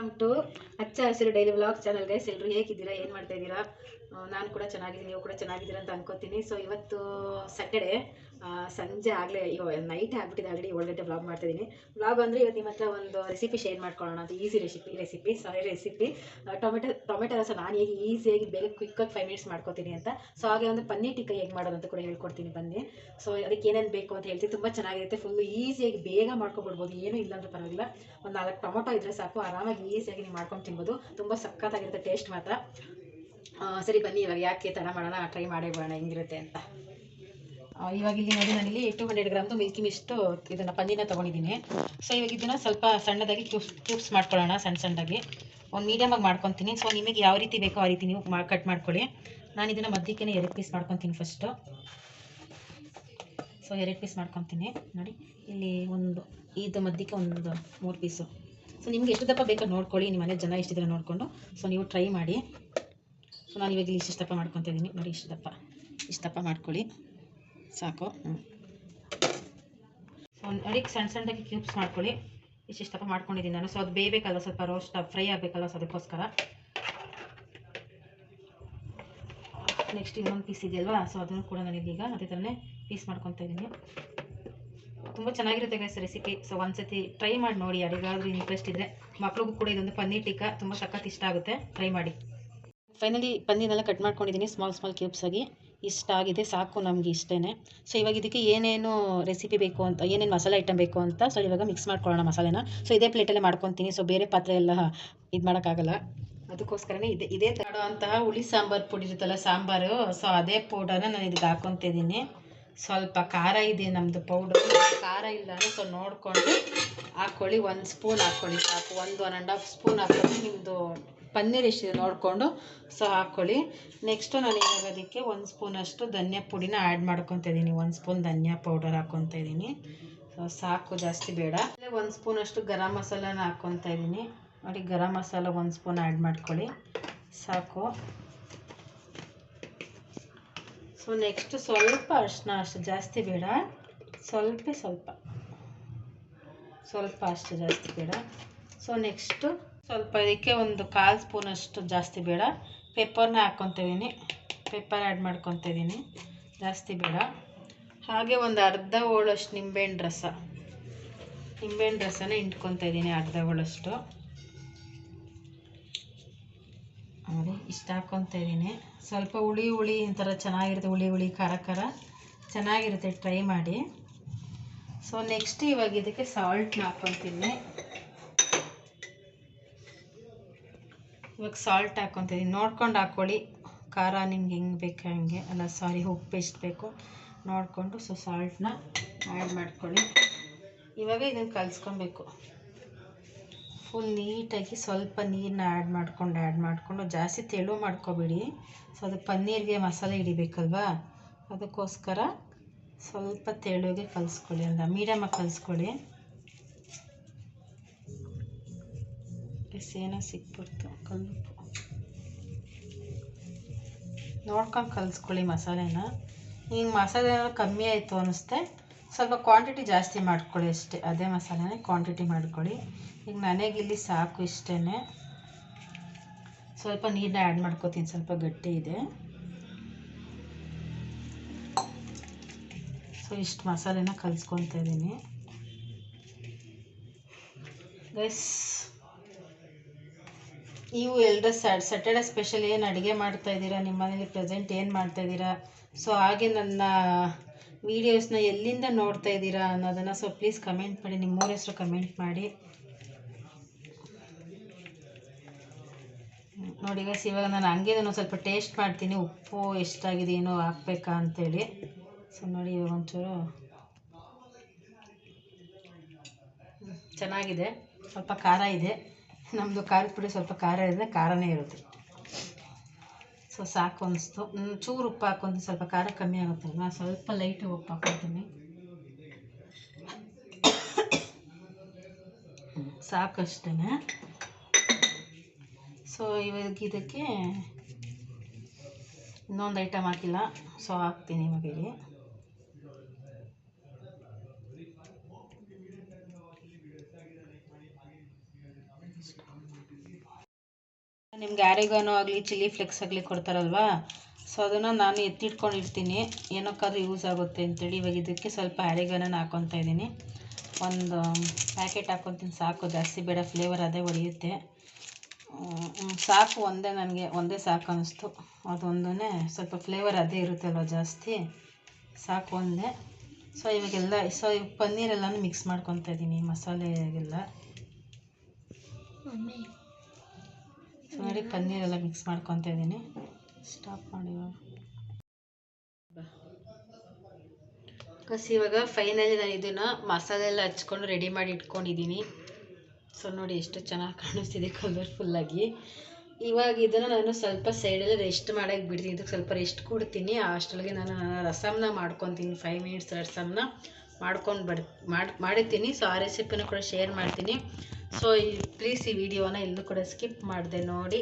Welcome to ಹಚ್ಚ ಹಸಿರು daily vlog channel guys. ಎಲ್ಲರೂ ಹೇಗಿದ್ದೀರಾ, ಏನು ಮಾಡ್ತಾ ಇದ್ದೀರಾ? ನಾನು ಕೂಡ ಚೆನ್ನಾಗಿದ್ದೀನಿ, ನೀವು ಕೂಡ ಚೆನ್ನಾಗಿದ್ದೀರಾ ಅಂತ ಅನ್ಕೋತೀನಿ. ಸೊ ಇವತ್ತು ಸ್ಯಾಟರ್ಡೆ ಸಂಜೆ ಆಗಲೇ ನೈಟ್ ಆಗ್ಬಿಟ್ಟಿದೆ, ಆಲ್ರೆಡಿ 7 ಗಂಟೆ ವ್ಲಾಗ್ ಮಾಡ್ತಾಯಿದ್ದೀನಿ. ವ್ಲಾಗ್ ಅಂದರೆ ಇವತ್ತು ನಿಮ್ಮ ಹತ್ರ ಒಂದು ರೆಸಿಪಿ ಶೇರ್ ಮಾಡ್ಕೊಳ್ಳೋಣ ಅಂತ. ಈಸಿ ರೆಸಿಪಿ ಟೊಮೆಟೊ ರಸ ನಾನು ಹೇಗೆ ಈಸಿಯಾಗಿ ಬೇಗ ಕ್ವಿಕ್ಕಾಗಿ 5 ಮಿನಿಟ್ಸ್ ಮಾಡ್ಕೋತೀನಿ ಅಂತ. ಸೊ ಹಾಗೆ ಒಂದು ಪನ್ನೀರ್ ಟಿಕ್ಕ ಹೇಗೆ ಮಾಡೋದು ಅಂತ ಕೂಡ ಹೇಳ್ಕೊಡ್ತೀನಿ ಬನ್ನಿ. ಸೊ ಅದಕ್ಕೆ ಏನೇನು ಬೇಕು ಅಂತ ಹೇಳ್ತೀನಿ. ತುಂಬ ಚೆನ್ನಾಗಿರುತ್ತೆ, ಫುಲ್ಲು ಈಸಿಯಾಗಿ ಬೇಗ ಮಾಡ್ಕೊಬಿಡ್ಬೋದು, ಏನೂ ಇಲ್ಲ ಅಂದರೆ ಪರವಾಗಿಲ್ಲ. ಒಂದು 4 ಟೊಮೊಟೊ ಇದ್ದರೆ ಸಾಕು, ಆರಾಮಾಗಿ ಈಸಿಯಾಗಿ ನೀವು ಮಾಡ್ಕೊಂಡು ತಿನ್ಬೋದು. ತುಂಬ ಸಖತ್ತಾಗಿರುತ್ತೆ ಟೇಸ್ಟ್ ಮಾತ್ರ. ಸರಿ ಬನ್ನಿ, ಇವಾಗ ಯಾಕೆ ತಡ ಮಾಡೋಣ, ಟ್ರೈ ಮಾಡೇ ಬರೋಣ ಹೆಂಗಿರುತ್ತೆ ಅಂತ. ಇವಾಗ ಇಲ್ಲಿ ನೋಡಿ, ನಾನಿಲ್ಲಿ 200 ಗ್ರಾಮ್ದು ಮಿಲ್ಕಿ ಮಿಸ್ಟು ಇದನ್ನು ಪನ್ನೀರನ್ನ ತೊಗೊಂಡಿದ್ದೀನಿ. ಸೊ ಇವಾಗ ಇದನ್ನು ಸ್ವಲ್ಪ ಸಣ್ಣದಾಗಿ ಕ್ಯೂಬ್ಸ್ ಮಾಡ್ಕೊಳ್ಳೋಣ, ಸಣ್ಣದಾಗಿ ಒಂದು ಮೀಡಿಯಮಾಗಿ ಮಾಡ್ಕೊತೀನಿ. ಸೊ ನಿಮಗೆ ಯಾವ ರೀತಿ ಬೇಕೋ ಆ ರೀತಿ ನೀವು ಕಟ್ ಮಾಡ್ಕೊಳ್ಳಿ. ನಾನು ಇದನ್ನು ಮಧ್ಯಕ್ಕೆ 2 ಪೀಸ್ ಮಾಡ್ಕೊತೀನಿ ಫಸ್ಟು. ಸೊ 2 ಪೀಸ್ ಮಾಡ್ಕೊತೀನಿ ನೋಡಿ. ಇಲ್ಲಿ ಒಂದು ಇದು ಮಧ್ಯಕ್ಕೆ ಒಂದು 3 ಪೀಸು. ಸೊ ನಿಮ್ಗೆ ಎಷ್ಟು ದಪ್ಪ ಬೇಕೋ ನೋಡ್ಕೊಳ್ಳಿ, ನಿಮ್ಮ ಮನೆ ಜನ ಎಷ್ಟಿದ್ರೆ ನೋಡಿಕೊಂಡು ಸೊ ನೀವು ಟ್ರೈ ಮಾಡಿ. ಸೊ ನಾನು ಇವಾಗ ಇಲ್ಲಿ ಇಷ್ಟು ದಪ್ಪ ಮಾಡ್ಕೊತಾ ಇದ್ದೀನಿ ನೋಡಿ, ಇಷ್ಟು ದಪ್ಪ ಮಾಡ್ಕೊಳ್ಳಿ ಸಾಕು. ಸೊ ನೋಡಿ, ಸಣ್ಣದಾಗಿ ಕ್ಯೂಬ್ಸ್ ಮಾಡ್ಕೊಳ್ಳಿ. ಇಷ್ಟು ದಪ್ಪ ಮಾಡ್ಕೊಂಡಿದ್ದೀನಿ ನಾನು. ಸೊ ಅದು ಬೇಯಬೇಕಲ್ಲ, ಸ್ವಲ್ಪ ರೋಸ್ಟ್ ಫ್ರೈ ಆಗಬೇಕಲ್ಲ, ಸೊ ಅದಕ್ಕೋಸ್ಕರ. ನೆಕ್ಸ್ಟ್ ಇನ್ನೊಂದು ಪೀಸ್ ಇದೆಯಲ್ವಾ, ಸೊ ಅದನ್ನು ಕೂಡ ನಾನು ಈಗ ಅದೇ ಥರನೇ ಪೀಸ್ ಮಾಡ್ಕೊತಾ ಇದ್ದೀನಿ. ತುಂಬ ಚೆನ್ನಾಗಿರುತ್ತೆ ಗೈಸ್ ರೆಸಿಪಿ. ಸೊ ಒಂದ್ಸತಿ ಟ್ರೈ ಮಾಡಿ ನೋಡಿ, ಯಾರಿಗಾದ್ರೂ ಇಂಟ್ರೆಸ್ಟ್ ಇದ್ದರೆ. ಮಕ್ಳಿಗೂ ಕೂಡ ಇದೊಂದು ಪನ್ನೀರ್ ಟಿಕ್ಕ ತುಂಬ ಸಖತ್ ಇಷ್ಟ ಆಗುತ್ತೆ, ಟ್ರೈ ಮಾಡಿ. ಫೈನಲಿ ಪನ್ನೀರ್ನೆಲ್ಲ ಕಟ್ ಮಾಡ್ಕೊಂಡಿದ್ದೀನಿ ಸ್ಮಾಲ್ ಕ್ಯೂಬ್ಸ್ ಆಗಿ. ಇಷ್ಟ ಆಗಿದೆ ಸಾಕು, ನಮಗೆ ಇಷ್ಟೇ. ಸೊ ಇವಾಗ ಇದಕ್ಕೆ ಏನೇನು ರೆಸಿಪಿ ಬೇಕು ಅಂತ, ಏನೇನು ಮಸಾಲೆ ಐಟಮ್ ಬೇಕು ಅಂತ ಸೊ ಇವಾಗ ಮಿಕ್ಸ್ ಮಾಡ್ಕೊಳ್ಳೋಣ ಮಸಾಲೆನ. ಸೊ ಇದೇ ಪ್ಲೇಟಲ್ಲೇ ಮಾಡ್ಕೊತೀನಿ. ಸೊ ಬೇರೆ ಪಾತ್ರೆ ಎಲ್ಲ ಇದು ಮಾಡೋಕ್ಕಾಗಲ್ಲ, ಅದಕ್ಕೋಸ್ಕರನೇ ಇದೇ ಮಾಡುವಂತಹ ಹುಳಿ ಸಾಂಬಾರು ಪುಡಿ ಇರುತ್ತಲ್ಲ, ಸಾಂಬಾರು. ಸೊ ಅದೇ ಪೌಡರ್ನ ನಾನು ಇದಕ್ಕೆ ಹಾಕ್ಕೊತಿದ್ದೀನಿ. ಸ್ವಲ್ಪ ಖಾರ ಇದೆ ನಮ್ಮದು ಪೌಡರ್, ಖಾರ ಇಲ್ಲ ಅಂದರೆ ಸೊ ನೋಡಿಕೊಂಡು ಹಾಕ್ಕೊಳ್ಳಿ. 1 ಸ್ಪೂನ್ ಹಾಕ್ಕೊಳ್ಳಿ ಸಾಕು, 1-1.5 ಸ್ಪೂನ್ ಹಾಕ್ಕೊಳ್ಳಿ. ನಿಮ್ಮದು ಪನ್ನೀರ್ ಎಷ್ಟಿದೆ ನೋಡಿಕೊಂಡು ಸೊ ಹಾಕ್ಕೊಳ್ಳಿ. ನೆಕ್ಸ್ಟು ನಾನು ಇವಾಗ ಅದಕ್ಕೆ 1 ಸ್ಪೂನಷ್ಟು ಧನಿಯಾ ಪುಡಿನ ಆ್ಯಡ್ ಮಾಡ್ಕೊತಾ ಇದ್ದೀನಿ. 1 ಸ್ಪೂನ್ ಧನಿಯಾ ಪೌಡರ್ ಹಾಕ್ಕೊತಾ ಇದ್ದೀನಿ. ಸೊ ಸಾಕು, ಜಾಸ್ತಿ ಬೇಡ. 1 ಸ್ಪೂನಷ್ಟು ಗರಂ ಮಸಾಲಾನ ಹಾಕ್ಕೊತಾ ಇದ್ದೀನಿ ನೋಡಿ. ಗರಂ ಮಸಾಲ 1 ಸ್ಪೂನ್ ಆ್ಯಡ್ ಮಾಡ್ಕೊಳ್ಳಿ ಸಾಕು. ಸೊ ನೆಕ್ಸ್ಟ್ ಸ್ವಲ್ಪ ಅರಿಶಿನ, ಅಷ್ಟು ಜಾಸ್ತಿ ಬೇಡ, ಸ್ವಲ್ಪ ಅಷ್ಟು ಜಾಸ್ತಿ ಬೇಡ. ಸೊ ನೆಕ್ಸ್ಟು ಸ್ವಲ್ಪ ಇದಕ್ಕೆ ಒಂದು 1/4 ಸ್ಪೂನಷ್ಟು, ಜಾಸ್ತಿ ಬೇಡ, ಪೆಪ್ಪರ್ನ ಹಾಕ್ಕೊತಾ ಇದ್ದೀನಿ. ಪೆಪ್ಪರ್ ಆ್ಯಡ್ ಮಾಡ್ಕೊತಾ ಇದ್ದೀನಿ, ಜಾಸ್ತಿ ಬೇಡ. ಹಾಗೆ ಒಂದು ಅರ್ಧ ಹೋಳಷ್ಟು ನಿಂಬೆಹಣ್ಣು ರಸನ ಹಿಂಡ್ಕೊತಾ ಇದ್ದೀನಿ, ಅರ್ಧ ಹೋಳಷ್ಟು ನೋಡಿ. ಇಷ್ಟು ಹಾಕ್ಕೊತಾ ಇದ್ದೀನಿ. ಸ್ವಲ್ಪ ಹುಳಿ ಒಂಥರ ಚೆನ್ನಾಗಿರುತ್ತೆ, ಹುಳಿ ಖಾರ ಚೆನ್ನಾಗಿರುತ್ತೆ, ಟ್ರೈ ಮಾಡಿ. ಸೊ ನೆಕ್ಸ್ಟ್ ಇವಾಗ ಇದಕ್ಕೆ ಸಾಲ್ಟ್ನ ಹಾಕ್ಕೊತೀನಿ. ಇವಾಗ ಸಾಲ್ಟ್ ಹಾಕ್ಕೊತಿದ್ದೀನಿ, ನೋಡ್ಕೊಂಡು ಹಾಕ್ಕೊಳ್ಳಿ. ಖಾರ ನಿಮ್ಗೆ ಹೆಂಗೆ ಬೇಕು ಹಂಗೆ, ಉಪ್ಪು ಎಷ್ಟು ಬೇಕು ನೋಡಿಕೊಂಡು ಸೊ ಸಾಲ್ಟ್ನ ಆ್ಯಡ್ ಮಾಡ್ಕೊಳ್ಳಿ. ಇವಾಗ ಇದನ್ನು ಕಲಿಸ್ಕೊಬೇಕು ಫುಲ್ ನೀಟಾಗಿ. ಸ್ವಲ್ಪ ನೀರನ್ನ ಆ್ಯಡ್ ಮಾಡಿಕೊಂಡು ಜಾಸ್ತಿ ತೆಳು ಮಾಡ್ಕೊಬೇಡಿ. ಸೊ ಅದು ಪನ್ನೀರ್ಗೆ ಮಸಾಲೆ ಹಿಡಿಬೇಕಲ್ವಾ, ಅದಕ್ಕೋಸ್ಕರ ಸ್ವಲ್ಪ ತೆಳುಗೆ ಕಲಿಸ್ಕೊಳ್ಳಿ, ಒಂದು ಮೀಡಿಯಮಾಗಿ ಕಲಿಸ್ಕೊಳ್ಳಿ. ಏನೋ ಸಿಕ್ಬಿಡ್ತು, ಕಲ್ಲುಪ್ಪು ನೋಡ್ಕೊಂಡು ಕಲಿಸ್ಕೊಳ್ಳಿ ಮಸಾಲೆನ. ಈಗ ಮಸಾಲೆ ಕಮ್ಮಿ ಆಯಿತು ಅನ್ನಿಸುತ್ತೆ, ಸ್ವಲ್ಪ ಕ್ವಾಂಟಿಟಿ ಜಾಸ್ತಿ ಮಾಡ್ಕೊಳ್ಳಿ ಅಷ್ಟೇ. ಅದೇ ಮಸಾಲೆನೇ ಕ್ವಾಂಟಿಟಿ ಮಾಡ್ಕೊಳ್ಳಿ. ಈಗ ನನಗಿಲ್ಲಿ ಸಾಕು, ಇಷ್ಟೇ. ಸ್ವಲ್ಪ ನೀರನ್ನ ಆ್ಯಡ್ ಮಾಡ್ಕೋತೀನಿ, ಸ್ವಲ್ಪ ಗಟ್ಟಿ ಇದೆ. ಸೊ ಇಷ್ಟು ಮಸಾಲೆನ ಕಲಿಸ್ಕೊತಾ ಇದ್ದೀನಿ ಗೈಸ್. ನೀವು ಎಲ್ಲರೂ ಸ್ಯಾಟರ್ಡೆ ಸ್ಪೆಷಲ್ ಏನು ಅಡುಗೆ ಮಾಡ್ತಾಯಿದ್ದೀರಾ, ನಿಮ್ಮ ಮನೇಲಿ ಪ್ರೆಸೆಂಟ್ ಏನು ಮಾಡ್ತಾಯಿದ್ದೀರಾ, ಸೊ ಹಾಗೆ ನನ್ನ ವೀಡಿಯೋಸ್ನ ಎಲ್ಲಿಂದ ನೋಡ್ತಾ ಇದ್ದೀರಾ ಅನ್ನೋದನ್ನು ಸೊ ಪ್ಲೀಸ್ ಕಮೆಂಟ್ ಮಾಡಿ, ನಿಮ್ಮ ಮೂರ ಹೆಸರು ಕಮೆಂಟ್ ಮಾಡಿ ನೋಡಿ ಗೈಸ್. ಇವಾಗ ನಾನು ಹಂಗೆ ಸ್ವಲ್ಪ ಟೇಸ್ಟ್ ಮಾಡ್ತೀನಿ, ಉಪ್ಪು ಎಷ್ಟಾಗಿದೆ, ಏನೋ ಹಾಕ್ಬೇಕಾ ಅಂತೇಳಿ. ಸೊ ನೋಡಿ, ಇವಾಗ ಒಂಚೂರು ಚೆನ್ನಾಗಿದೆ, ಸ್ವಲ್ಪ ಖಾರ ಇದೆ. ನಮ್ಮದು ಖಾರದ ಪುಡಿ ಸ್ವಲ್ಪ ಖಾರನೇ ಇರುತ್ತೆ. ಸೊ ಸಾಕು ಅನಿಸ್ತು. ಚೂರು ಉಪ್ಪು ಹಾಕ್ಕೊಂತೀನಿ, ಸ್ವಲ್ಪ ಖಾರ ಕಮ್ಮಿ ಆಗುತ್ತಲ್ವ, ಸ್ವಲ್ಪ ಲೈಟ್ ಉಪ್ಪು ಹಾಕ್ಕೊತೀನಿ ಸಾಕಷ್ಟೇ. ಸೊ ಇವಾಗ ಇದಕ್ಕೆ ಇನ್ನೊಂದು ಐಟಮ್ ಹಾಕಿಲ್ಲ, ಸೊ ಹಾಕ್ತೀನಿ ಇವಾಗ ಇಲ್ಲಿ. ನಿಮ್ಗೆ ಆರಿಗಾನೋ ಆಗಲಿ ಚಿಲ್ಲಿ ಫ್ಲೆಕ್ಸ್ ಆಗಲಿ ಕೊಡ್ತಾರಲ್ವಾ, ಸೊ ಅದನ್ನು ನಾನು ಎತ್ತಿಟ್ಕೊಂಡಿರ್ತೀನಿ, ಏನಕ್ಕಾದ್ರೂ ಯೂಸ್ ಆಗುತ್ತೆ ಅಂತೇಳಿ. ಇವಾಗ ಇದಕ್ಕೆ ಸ್ವಲ್ಪ ಆರಿಗಾನನ ಹಾಕ್ಕೊತಾ ಇದ್ದೀನಿ. ಒಂದು ಪ್ಯಾಕೆಟ್ ಹಾಕ್ಕೊತೀನಿ ಸಾಕು, ಜಾಸ್ತಿ ಬೇಡ, ಫ್ಲೇವರ್ ಅದೇ ಹೊಡೆಯುತ್ತೆ. ಸಾಕು, ಒಂದೇ ಸಾಕು ಅನ್ನಿಸ್ತು. ಅದೊಂದೇ ಸ್ವಲ್ಪ ಫ್ಲೇವರ್ ಅದೇ ಇರುತ್ತಲ್ವ ಜಾಸ್ತಿ, ಸಾಕು ಒಂದೇ. ಸೊ ಇವಾಗೆಲ್ಲ ಪನ್ನೀರೆಲ್ಲನೂ ಮಿಕ್ಸ್ ಮಾಡ್ಕೊತಾ ಇದ್ದೀನಿ, ಮಸಾಲೆಗೆಲ್ಲ. ನೋಡಿ, ಪನ್ನೀರೆಲ್ಲ ಮಿಕ್ಸ್ ಮಾಡ್ಕೊತಾ ಇದ್ದೀನಿ. ಸ್ಟಾಪ್ ಮಾಡಿ ಇವಾಗ ಫೈನಲಿ ನಾನು ಇದನ್ನು ಮಸಾಲೆ ಎಲ್ಲ ಹಚ್ಕೊಂಡು ರೆಡಿ ಮಾಡಿ ಇಟ್ಕೊಂಡಿದ್ದೀನಿ. ಸೊ ನೋಡಿ ಎಷ್ಟು ಚೆನ್ನಾಗಿ ಕಾಣಿಸ್ತಿದೆ ಕಲರ್ಫುಲ್ಲಾಗಿ. ಇವಾಗ ಇದನ್ನು ನಾನು ಸ್ವಲ್ಪ ಸೈಡಲ್ಲಿ ರೆಸ್ಟ್ ಮಾಡೋಕ್ಕೆ ಬಿಡ್ತೀನಿ. ಇದಕ್ಕೆ ಸ್ವಲ್ಪ ರೆಸ್ಟ್ ಕೊಡ್ತೀನಿ. ಅಷ್ಟರೊಳಗೆ ನಾನು ರಸಮ್ನ ಮಾಡ್ಕೊತೀನಿ. 5 ಮಿನಿಟ್ಸ್ ರಸಮ್ನ ಮಾಡ್ಕೊಂಡು ಮಾಡಿರ್ತೀನಿ. ಸೊ ಆ ರೆಸಿಪಿನೂ ಕೂಡ ಶೇರ್ ಮಾಡ್ತೀನಿ. ಸೊ ಪ್ಲೀಸ್ ಈ ವಿಡಿಯೋನ ಎಲ್ಲೂ ಕೂಡ ಸ್ಕಿಪ್ ಮಾಡಿದೆ ನೋಡಿ.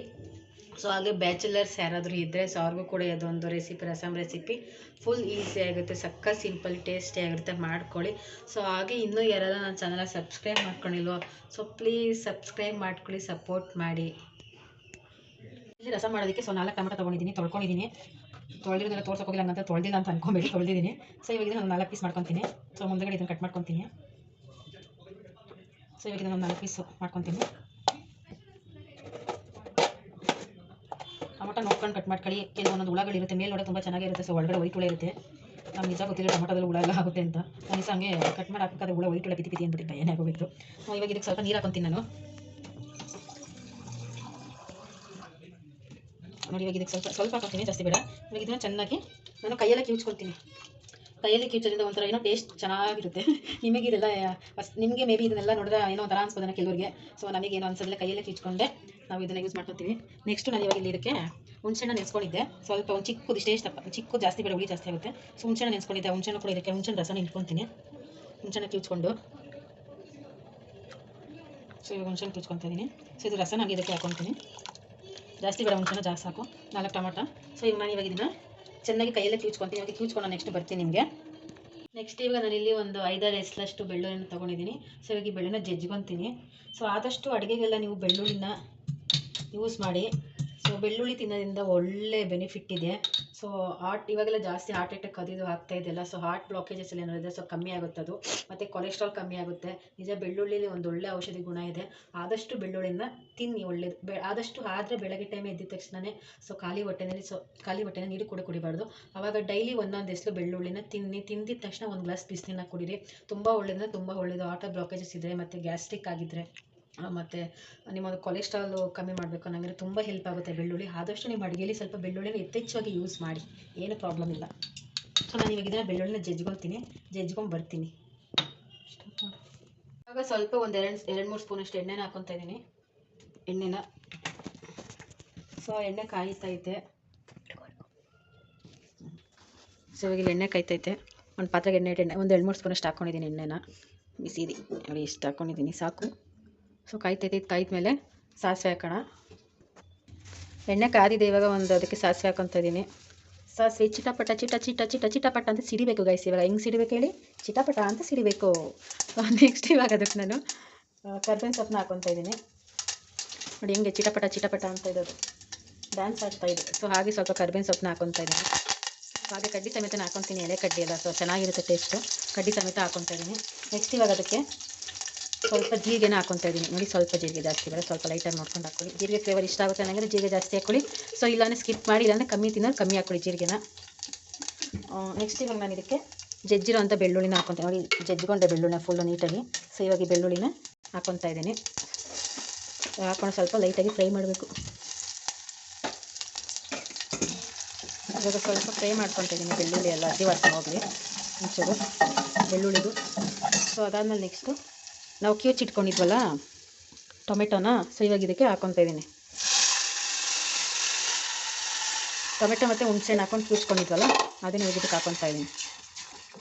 ಸೊ ಹಾಗೆ ಬ್ಯಾಚುಲರ್ಸ್ ಯಾರಾದರೂ ಇದ್ದರೆ ಸೊ ಅವ್ರಿಗೂ ಕೂಡ ಇದೊಂದು recipe, rasam recipe full easy ಆಗುತ್ತೆ, ಸಕ್ಕ ಸಿಂಪಲ್ ಟೇಸ್ಟಿ ಆಗಿರುತ್ತೆ, ಮಾಡ್ಕೊಳ್ಳಿ. ಸೊ ಹಾಗೆ ಇನ್ನೂ ಯಾರಾದರೂ ನನ್ನ ಚಾನಲ್ ಸಬ್ಸ್ಕ್ರೈಬ್ ಮಾಡ್ಕೊಂಡಿಲ್ವೋ, ಸೊ ಪ್ಲೀಸ್ ಸಬ್ಸ್ಕ್ರೈಬ್ ಮಾಡ್ಕೊಳ್ಳಿ, ಸಪೋರ್ಟ್ ಮಾಡಿ. ಇಲ್ಲಿ ರಸಮ್ ಮಾಡೋದಕ್ಕೆ 4 ಟೊಮೆಟೊ ತೊಗೊಂಡಿದ್ದೀನಿ, ತೊಳ್ಕೊಂಡಿದ್ದೀನಿ. ತೊಳೆದಿರೋದೆಲ್ಲ ತೋರ್ಸೋಕೆ ಹೋಗಿಲ್ಲ, ಹಂಗಂತ ತೊಳೆದಿಲ್ಲ ಅಂತ ಅನ್ಕೊಂಬೇಡಿ, ತೊಳೆದಿದ್ದೀನಿ. ಸೊ ಇವಾಗ ಇದನ್ನು 4 ಪೀಸ್ ಮಾಡ್ಕೊತೀನಿ. ಸೊ ಮುಂದಗಡೆ ಇದನ್ನು ಕಟ್ ಮಾಡ್ಕೊತೀನಿ. ಸೊ ಇವಾಗ ಇದನ್ನು 4 ಪೀಸ್ ಮಾಡ್ಕೊತೀನಿ. ಟೊಮೊಟೊ ನೋಡ್ಕೊಂಡು ಕಟ್ ಮಾಡ್ಕೊಳ್ಳಿ. ಕೆಲವೊಂದೊಂದು ಹುಳಗಳಿರುತ್ತೆ, ಮೇಲ್ಗಡೆ ತುಂಬ ಚೆನ್ನಾಗಿರುತ್ತೆ, ಸೊ ಒಳಗಡೆ ವೈಟ್ ಹುಳ ಇರುತ್ತೆ. ನಮ್ಗೆ ನಿಜ ಗೊತ್ತಿಲ್ಲ ಟೊಮೊಟೊದಲ್ಲಿ ಹುಳ ಎಲ್ಲ ಆಗುತ್ತೆ ಅಂತ. ನಾನು ನಿಜ ಹಂಗೆ ಕಟ್ ಮಾಡಿ ಹಾಕಬೇಕಾದ್ರೆ ಹುಳ ವೈಟ್ ಹುಳ ಪಿತಿ ಅಂದ್ಬಿಟ್ಟಿದ್ದೆ, ಏನೇ ಆಗೋಗಿತ್ತು. ಇವಾಗ ಇದಕ್ಕೆ ಸ್ವಲ್ಪ ನೀರು ಹಾಕೊತೀನಿ ನಾನು. ನೋಡಿ ಇವಾಗ ಇದಕ್ಕೆ ಸ್ವಲ್ಪ ಹಾಕೊತೀನಿ, ಜಾಸ್ತಿ ಬೇಡ. ಇವಾಗ ಇದನ್ನು ಚೆನ್ನಾಗಿ ನಾನು ಕೈಯೆಲ್ಲ ಕಿವುಚ್ಕೊಳ್ತೀನಿ. ಕೈಯಲ್ಲಿ ಕಿವುಚೋದ್ರಿಂದ ಒಂಥರ ಏನೋ ಟೇಸ್ಟ್ ಚೆನ್ನಾಗಿರುತ್ತೆ. ನಿಮಗೆ ಇದೆಲ್ಲ ನಿಮಗೆ ಮೇ ಬಿ ಇದನ್ನೆಲ್ಲ ನೋಡಿದ್ರೆ ಏನೋ ಒಂಥರ ಅನ್ಸ್ಬೋದನ್ನ ಕೆಲವರಿಗೆ. ಸೊ ನಮಗೇನೋ ಅನ್ಸೋದಿಲ್ಲ, ಕೈಯಲ್ಲೇ ಕಿವುಚ್ಕೊಂಡೆ ನಾವು ಇದನ್ನು ಯೂಸ್ ಮಾಡ್ಕೊತೀವಿ. ನೆಕ್ಸ್ಟು ನಾನು ಇವಾಗ ಇಲ್ಲಿ ಇದಕ್ಕೆ ಹುಣಸೆಹಣ್ಣು ನೆನೆಸ್ಕೊಂಡಿದ್ದೆ. ಸ್ವಲ್ಪ ಒಂದು ಚಿಕ್ಕದು ಇಷ್ಟೇ ಚಿಕ್ಕದು, ಜಾಸ್ತಿ ಬೇಡ, ಹುಳಿ ಜಾಸ್ತಿ ಆಗುತ್ತೆ. ಸೊ ಹುಣಸೆಹಣ್ಣು ನೆನೆಸ್ಕೊಂಡಿದ್ದೆ. ಹುಣಸೆಹಣ್ಣು ಕೂಡ ಇದಕ್ಕೆ ಹುಣಸೆಹಣ್ಣು ರಸನ ಇಟ್ಕೊತೀನಿ. ಹುಣಸೆಹಣ್ಣು ಕಿವುಚ್ಕೊಂಡು, ಸೊ ಇವಾಗ ಹುಣಸೆಹಣ್ಣು ಕಿವುಚ್ಕೊತಾ ಇದ್ದೀನಿ. ಸೊ ಇದು ರಸನ ಹಾಗೆ ಇದಕ್ಕೆ ಹಾಕ್ಕೊತೀನಿ. ಜಾಸ್ತಿ ಬೇಡ, ಹುಣಸೆಹಣ್ಣು ಜಾಸ್ತಿ ಸಾಕು. 4 ಟೊಮೊಟೊ. ಸೊ ಇವಾಗ ನಾನು ಇವಾಗ ಇದನ್ನು ಚೆನ್ನಾಗಿ ಕೈಯಲ್ಲೇ ಕಿವುಚ್ಕೊತೀನಿ. ಇವಾಗ ಕಿವುಚ್ಕೊಂಡು ನೆಕ್ಸ್ಟ್ ಬರ್ತೀನಿ ನಿಮಗೆ. ನೆಕ್ಸ್ಟ್ ಇವಾಗ ನಾನಿಲ್ಲಿ ಒಂದು 5-6 ಎಸ್ಲಷ್ಟು ಬೆಳ್ಳುಳ್ಳಿನ ತೊಗೊಂಡಿದ್ದೀನಿ. ಸೊ ಇವಾಗ ಈ ಬೆಳ್ಳುಳ್ಳಿನ ಜಜ್ಕೊತೀನಿ. ಸೊ ಆದಷ್ಟು ಅಡುಗೆಗೆಲ್ಲ ನೀವು ಬೆಳ್ಳುಳ್ಳಿನ ಯೂಸ್ ಮಾಡಿ. ಸೊ ಬೆಳ್ಳುಳ್ಳಿ ತಿನ್ನೋದ್ರಿಂದ ಒಳ್ಳೆ ಬೆನಿಫಿಟ್ ಇದೆ. ಸೊ ಇವಾಗೆಲ್ಲ ಜಾಸ್ತಿ ಹಾರ್ಟ್ ಅಟ್ಯಾಕ್ ಅದು ಆಗ್ತಾ ಇದೆಯಲ್ಲ, ಸೊ ಹಾರ್ಟ್ ಬ್ಲಾಕೇಜಸ್ ಎಲ್ಲ ಏನಾಗಿದೆ, ಸೊ ಕಮ್ಮಿ ಆಗುತ್ತೆ ಅದು. ಮತ್ತು ಕೊಲೆಸ್ಟ್ರಾಲ್ ಕಮ್ಮಿ ಆಗುತ್ತೆ. ನಿಜ ಬೆಳ್ಳುಳ್ಳಿಲಿ ಒಂದು ಒಳ್ಳೆ ಔಷಧಿ ಗುಣ ಇದೆ. ಆದಷ್ಟು ಬೆಳ್ಳುಳ್ಳಿನ ತಿನ್ನಿ, ಒಳ್ಳೇದು. ಆದಷ್ಟು ಆದರೆ ಬೆಳಗ್ಗೆ ಟೈಮ್ ಎದ್ದಿದ ತಕ್ಷಣವೇ ಸೊ ಖಾಲಿ ಹೊಟ್ಟೆನ ನೀರು ಕೂಡ ಕುಡಿಬಾರ್ದು. ಆವಾಗ ಡೈಲಿ ಒಂದೊಂದು ಎಸ್ಲು ಬೆಳ್ಳುಳ್ಳಿನ ತಿಂದಿದ ತಕ್ಷಣ ಒಂದು ಗ್ಲಾಸ್ ಬಿಸಿನೀರನ್ನ ಕುಡೀರಿ. ತುಂಬ ಒಳ್ಳೆಯದು, ತುಂಬ ಒಳ್ಳೆಯದು. ಹಾರ್ಟ್ ಬ್ಲಾಕೇಜಸ್ ಇದ್ದರೆ ಮತ್ತು ಗ್ಯಾಸ್ಟ್ರಿಕ್ ಆಗಿದ್ದರೆ ಮತ್ತು ನಿಮ್ಮದು ಕೊಲೆಸ್ಟ್ರಾಲು ಕಮ್ಮಿ ಮಾಡಬೇಕು ಅನ್ನಂಗಿದ್ರೆ ತುಂಬ ಹೆಲ್ಪ್ ಆಗುತ್ತೆ ಬೆಳ್ಳುಳ್ಳಿ. ಆದಷ್ಟು ನಿಮ್ಮ ಅಡುಗೆಯಲ್ಲಿ ಸ್ವಲ್ಪ ಬೆಳ್ಳುಳ್ಳಿನ ಯಥೇಚ್ಛವಾಗಿ ಯೂಸ್ ಮಾಡಿ, ಏನು ಪ್ರಾಬ್ಲಮ್ ಇಲ್ಲ. ಸೊ ನಾನು ಇವಾಗ ಇದನ್ನು ಬೆಳ್ಳುಳ್ಳಿನ ಜಜ್ಕೊಂಡು ಬರ್ತೀನಿ. ಇವಾಗ ಸ್ವಲ್ಪ ಒಂದು 2-3 ಸ್ಪೂನಷ್ಟು ಎಣ್ಣೆನ ಹಾಕ್ಕೊತಾ ಇದ್ದೀನಿ. ಎಣ್ಣೆನ ಸೊ ಎಣ್ಣೆ ಕಾಯ್ತೈತೆ. ಸೊ ಇವಾಗ ಇಲ್ಲಿ ಎಣ್ಣೆ ಕಾಯ್ತೈತೆ. ಒಂದು ಪಾತ್ರೆಗೆ ಎಣ್ಣೆ ಒಂದು 2-3 ಸ್ಪೂನಷ್ಟು ಹಾಕ್ಕೊಂಡಿದ್ದೀನಿ. ಎಣ್ಣೆನ ಬಿಸಿದಿ ನೋಡಿ, ಇಷ್ಟು ಹಾಕ್ಕೊಂಡಿದ್ದೀನಿ, ಸಾಕು. ಸೊ ಕಾಯ್ತೈತೆ. ಇದು ಕಾಯ್ದ ಮೇಲೆ ಸಾಸಿವೆ ಹಾಕೋಣ. ಎಣ್ಣೆ ಕಾದಿದೆ. ಇವಾಗ ಅದಕ್ಕೆ ಸಾಸಿವೆ ಹಾಕ್ಕೊತಾ ಇದ್ದೀನಿ. ಸಾಸಿವೆ ಚಿಟಪಟ ಅಂತ ಸಿಡಿಬೇಕು ಗೈಸ್. ಇವಾಗ ಹೆಂಗೆ ಸಿಡಿಬೇಕು ಹೇಳಿ? ಚಿಟಪಟ ಅಂತ ಸಿಡಿಬೇಕು. ನೆಕ್ಸ್ಟ್ ಇವಾಗ ಅದಕ್ಕೆ ನಾನು ಕರ್ಬೇವಿನ ಸೊಪ್ಪನ್ನ ಹಾಕ್ಕೊತಾ ಇದ್ದೀನಿ. ನೋಡಿ ಹೆಂಗೆ ಚಿಟಪಟ ಅಂತ ಇರೋದು, ಡ್ಯಾನ್ಸ್ ಆಗ್ತಾ ಇದೆ. ಸೊ ಹಾಗೆ ಸ್ವಲ್ಪ ಕರ್ಬೇವಿನ ಸೊಪ್ಪನ್ನ ಹಾಕ್ಕೊತಾ ಇದ್ದೀನಿ. ಹಾಗೆ ಕಡ್ಡಿ ಸಮೇತ ಹಾಕ್ಕೊತೀನಿ, ಎಲೆ ಕಡ್ಡಿ ಎಲ್ಲ. ಸೊ ಚೆನ್ನಾಗಿರುತ್ತೆ ಟೇಸ್ಟು, ಕಡ್ಡಿ ಸಮೇತ ಹಾಕ್ಕೊತಾ ಇದ್ದೀನಿ. ನೆಕ್ಸ್ಟ್ ಇವಾಗ ಅದಕ್ಕೆ ಸ್ವಲ್ಪ ಜೀರಿಗೆನ ಹಾಕ್ಕೊತಾ ಇದ್ದೀನಿ. ನೋಡಿ ಸ್ವಲ್ಪ ಜೀರಿಗೆ ಜಾಸ್ತಿ ಬೇಡ, ಸ್ವಲ್ಪ ಲೈಟಾಗಿ ನೋಡ್ಕೊಂಡು ಹಾಕ್ಕೊಳ್ಳಿ. ಜೀರಿಗೆ ಫ್ಲೇವರ್ ಇಷ್ಟ ಆಗುತ್ತೆ ನನಗೆ, ಜೀರಿಗೆ ಜಾಸ್ತಿ ಹಾಕ್ಕೊಳ್ಳಿ. ಸೊ ಇಲ್ಲಾಂದರೆ ಸ್ಕಿಪ್ ಮಾಡಿ, ಇಲ್ಲಾಂದರೆ ಕಮ್ಮಿ ತಿನ್ನೋರು ಕಮ್ಮಿ ಹಾಕ್ಕೊಳ್ಳಿ ಜೀರಿಗೆನ. ನೆಕ್ಸ್ಟ್ ಇವಾಗ ನಾನು ಇದಕ್ಕೆ ಜಜ್ಜಿರೋ ಅಂಥ ಬೆಳ್ಳುಳ್ಳಿನ ಹಾಕ್ಕೊತೀನಿ. ನೋಡಿ ಜಜ್ಜಿಕೊಂಡೆ ಬೆಳ್ಳುಳ್ಳಿನ ಫುಲ್ಲು ನೀಟಾಗಿ. ಸೊ ಇವಾಗ ಈ ಬೆಳ್ಳುಳ್ಳಿನ ಹಾಕ್ಕೊತಾ ಇದ್ದೀನಿ. ಹಾಕ್ಕೊಂಡು ಸ್ವಲ್ಪ ಲೈಟಾಗಿ ಫ್ರೈ ಮಾಡಬೇಕು. ಇವಾಗ ಸ್ವಲ್ಪ ಫ್ರೈ ಮಾಡ್ಕೊತಾ ಇದ್ದೀನಿ. ಬೆಳ್ಳುಳ್ಳಿ ಎಲ್ಲ ಹಸಿ ವಾಸನೆ ಹೋಗಲಿ ಒಂಚೂರು ಬೆಳ್ಳುಳ್ಳಿದು. ಸೊ ಅದಾದಮೇಲೆ ನೆಕ್ಸ್ಟು ನಾವು ಕಿವುಚಿಟ್ಕೊಂಡಿದ್ವಲ್ಲ ಟೊಮೆಟೊನ, ಸೊ ಇವಾಗ ಇದಕ್ಕೆ ಹಾಕ್ಕೊತಾ ಇದ್ದೀನಿ. ಟೊಮೆಟೊ ಮತ್ತು ಹುಣಸೆಹಣ್ಣು ಹಾಕ್ಕೊಂಡು ಕಿವುಚ್ಕೊಂಡಿದ್ವಲ್ಲ ಅದನ್ನು ಇದಕ್ಕೆ ಹಾಕ್ಕೊತಾ ಇದ್ದೀನಿ.